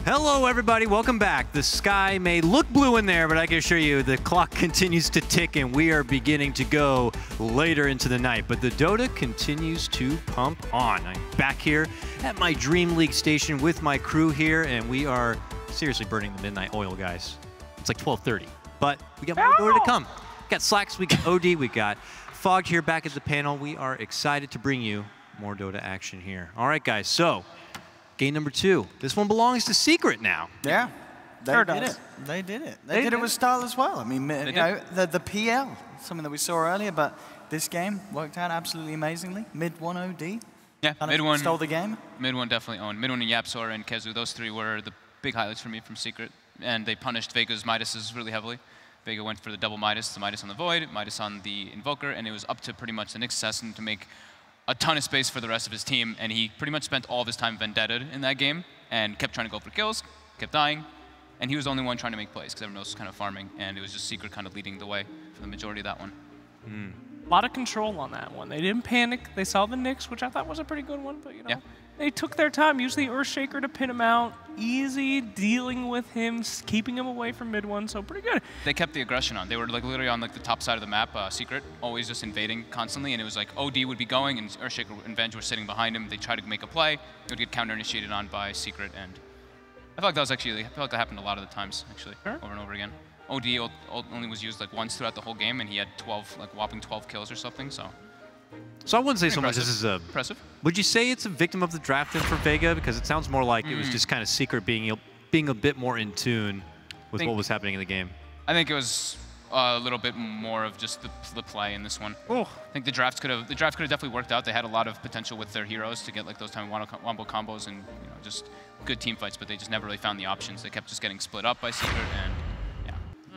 Hello everybody, welcome back. The sky may look blue in there, but I can assure you the clock continues to tick and we are beginning to go later into the night. But the Dota continues to pump on. I'm back here at my DreamLeague station with my crew here, and we are seriously burning the midnight oil, guys. It's like 12:30, but we got more Dota to come. We got Slacks, we got OD, we got Fogged here back at the panel. We are excited to bring you more Dota action here. All right, guys, so game number 2. This one belongs to Secret now. Yeah, they did it. They did it. They did it with style as well. I mean, you know, the PL, something that we saw earlier, but this game worked out absolutely amazingly. Mid 1 OD. Yeah, mid 1 stole the game. Mid 1 definitely owned. Mid 1 and Yapsor and Kezu, those three were the big highlights for me from Secret, and they punished Vega's Midases really heavily. Vega went for the double Midas, the Midas on the Void, Midas on the Invoker, and it was up to pretty much the next assassin to make a ton of space for the rest of his team, and he pretty much spent all of his time vendetted in that game and kept trying to go for kills, kept dying, and he was the only one trying to make plays because everyone else was kind of farming, and it was just Secret kind of leading the way for the majority of that one. A lot of control on that one. They didn't panic. They saw the Nyx, which I thought was a pretty good one, but you know, they took their time, used the Earthshaker to pin him out, easy dealing with him, keeping him away from mid 1, so pretty good. They kept the aggression on. They were like literally on like the top side of the map, Secret, always just invading constantly, and it was like OD would be going, and Earthshaker and Venge were sitting behind him. They tried to make a play. It would get counter-initiated on by Secret, and I feel like that was actually, I feel like that happened a lot of the times, actually, over and over again. OD only was used like once throughout the whole game, and he had 12, like whopping 12 kills or something, so. So I wouldn't say so much this is a... Impressive. Would you say it's a victim of the draft then for Vega? Because it sounds more like it was just kind of Secret being a bit more in tune with what was happening in the game. I think it was a little bit more of just the play in this one. I think the draft could have definitely worked out. They had a lot of potential with their heroes to get like those time wombo combos and just good team fights, but they just never really found the options. They kept just getting split up by Secret, and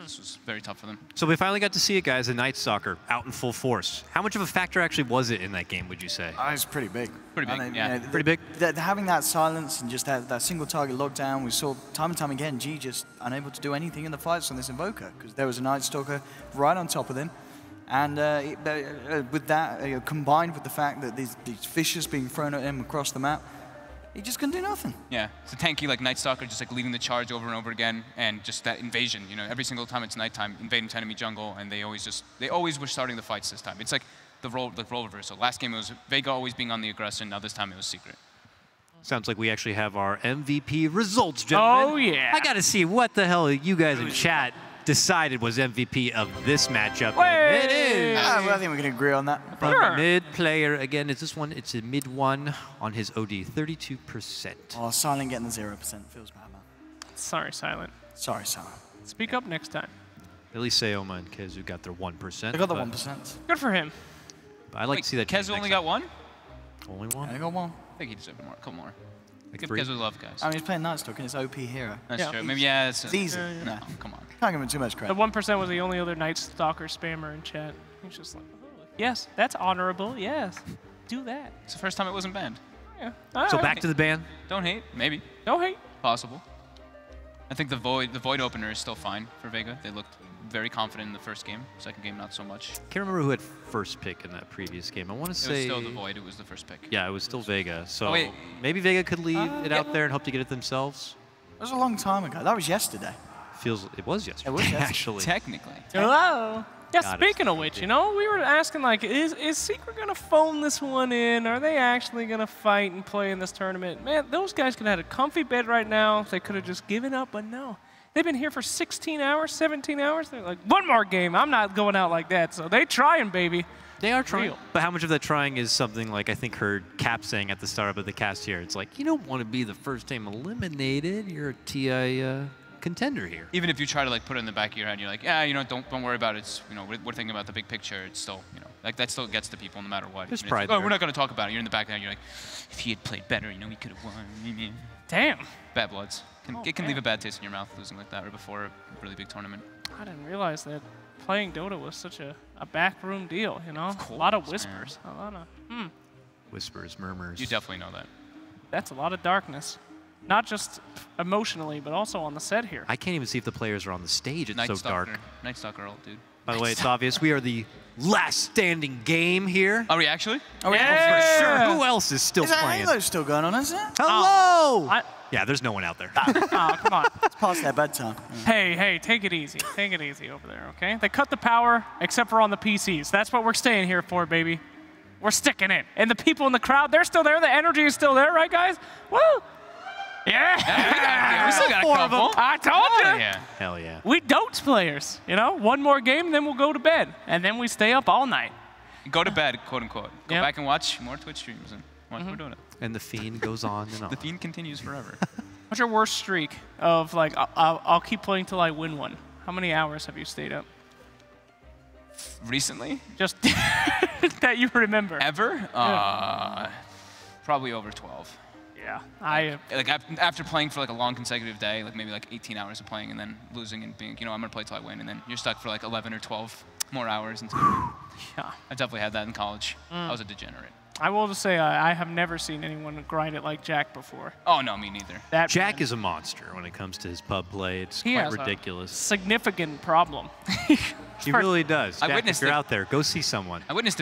this was very tough for them. So we finally got to see it, guys, the Night Stalker out in full force. How much of a factor actually was it in that game, would you say? It's pretty big. Pretty big, yeah. Pretty big? Having that silence and just that single target lockdown, we saw time and time again G just unable to do anything in the fights on this Invoker because there was a Night Stalker right on top of him. And with that, combined with the fact that these fishes being thrown at him across the map, he just couldn't do nothing. Yeah, it's a tanky like Night Stalker, just like leading the charge over and over again, and just that invasion. You know, every single time it's nighttime, invading to enemy jungle, and they always were starting the fights this time. It's like the role reversal. Last game it was Vega always being on the aggression. Now this time it was Secret. Sounds like we actually have our MVP results, gentlemen. Oh yeah. I gotta see what the hell you guys in chat decided was MVP of this matchup. Hey! It is. Well, I think we can agree on that. From mid player, again, is this one? It's a mid 1 on his OD, 32%. Oh, Silent getting the 0% feels bad, man. Sorry, Silent. Sorry, Silent. Speak up next time. At least Seoma and Kezu got their 1%. They got the 1%. Good for him. I'd like to see that. Kezu only got 1? Only 1? Yeah, they got 1. I think he deserved more. A couple more. Like Give 3? Kezu love, guys. I mean, he's playing Night Stalker and it's OP hero. That's true. Maybe, yeah, it's easy. No, come on. Can't give him too much credit. The 1% was the only other Night Stalker spammer in chat. He's just like, oh, yes, that's honorable. Yes, do that. It's the first time it wasn't banned. Yeah. So back to the ban? Don't hate. Maybe. Don't hate. Possible. I think the Void opener is still fine for Vega. They looked very confident in the first game. Second game, not so much. Can't remember who had first pick in that previous game. I want to say... It was still the Void. It was the first pick. Yeah, it was still Vega. So maybe Vega could leave it out there and hope to get it themselves. It was a long time ago. That was yesterday. It was yesterday. It was yesterday. Actually. Technically. Hello. Yeah, speaking of which, you know, we were asking, like, is Secret going to phone this one in? Are they actually going to fight and play in this tournament? Man, those guys could have had a comfy bed right now. They could have just given up, but no. They've been here for 16 hours, 17 hours. They're like, one more game. I'm not going out like that. So they trying, baby. They are trying. But how much of that trying is something like I think heard Cap saying at the start of the cast here? It's like, you don't want to be the first team eliminated. You're a TI contender here. Even if you try to like put it in the back of your head, you're like, yeah, you know, don't worry about it. It's, you know, we're thinking about the big picture. It's still, you know, like that still gets to people no matter what. There's I mean, pride like, oh, we're not going to talk about it. You're in the back of the head. You're like, if he had played better, you know, he could have won. Damn. Bad bloods. It can leave a bad taste in your mouth losing like that or before a really big tournament. I didn't realize that playing Dota was such a backroom deal, you know? Of course, a lot of whispers. Man. A lot of, Whispers, murmurs. You definitely know that. That's a lot of darkness. Not just emotionally, but also on the set here. I can't even see if the players are on the stage. It's Night so Stalker. dark. Night Stalker ult, dude. By the way, it's obvious we are the last standing game here. Are we actually? Oh, Yeah. For sure. Who else is still Is that playing? Halo still going on, is it? Hello! I- Yeah, there's no one out there. Oh, come on. It's past their bedtime. Hey, take it easy. Take it easy over there, okay? They cut the power, except for on the PCs. That's what we're staying here for, baby. We're sticking it. And the people in the crowd, they're still there. The energy is still there, right, guys? Woo! Yeah! We still got a Four of couple. I told you. Yeah. Hell yeah. We Dotes players, you know? One more game, then we'll go to bed. And then we stay up all night. Go to bed, quote unquote. Go Yep. back and watch more Twitch streams and watch more Dota. And the Fiend goes on and on. The Fiend continues forever. What's your worst streak of, like, I'll keep playing till I win one? How many hours have you stayed up? Recently? Just that you remember. Ever? Probably over 12. Yeah. Like after playing for like a long consecutive day, like maybe like 18 hours of playing and then losing and being, you know, I'm gonna play till I win, and then you're stuck for like 11 or 12 more hours. Yeah. I definitely had that in college. I was a degenerate. I will just say I have never seen anyone grind it like Jack before. Oh no, me neither. That Jack man, is a monster when it comes to his pub play. It's he quite has a ridiculous. significant problem. He really does. I Jack, witnessed if you're it. out there, go see someone. I witnessed a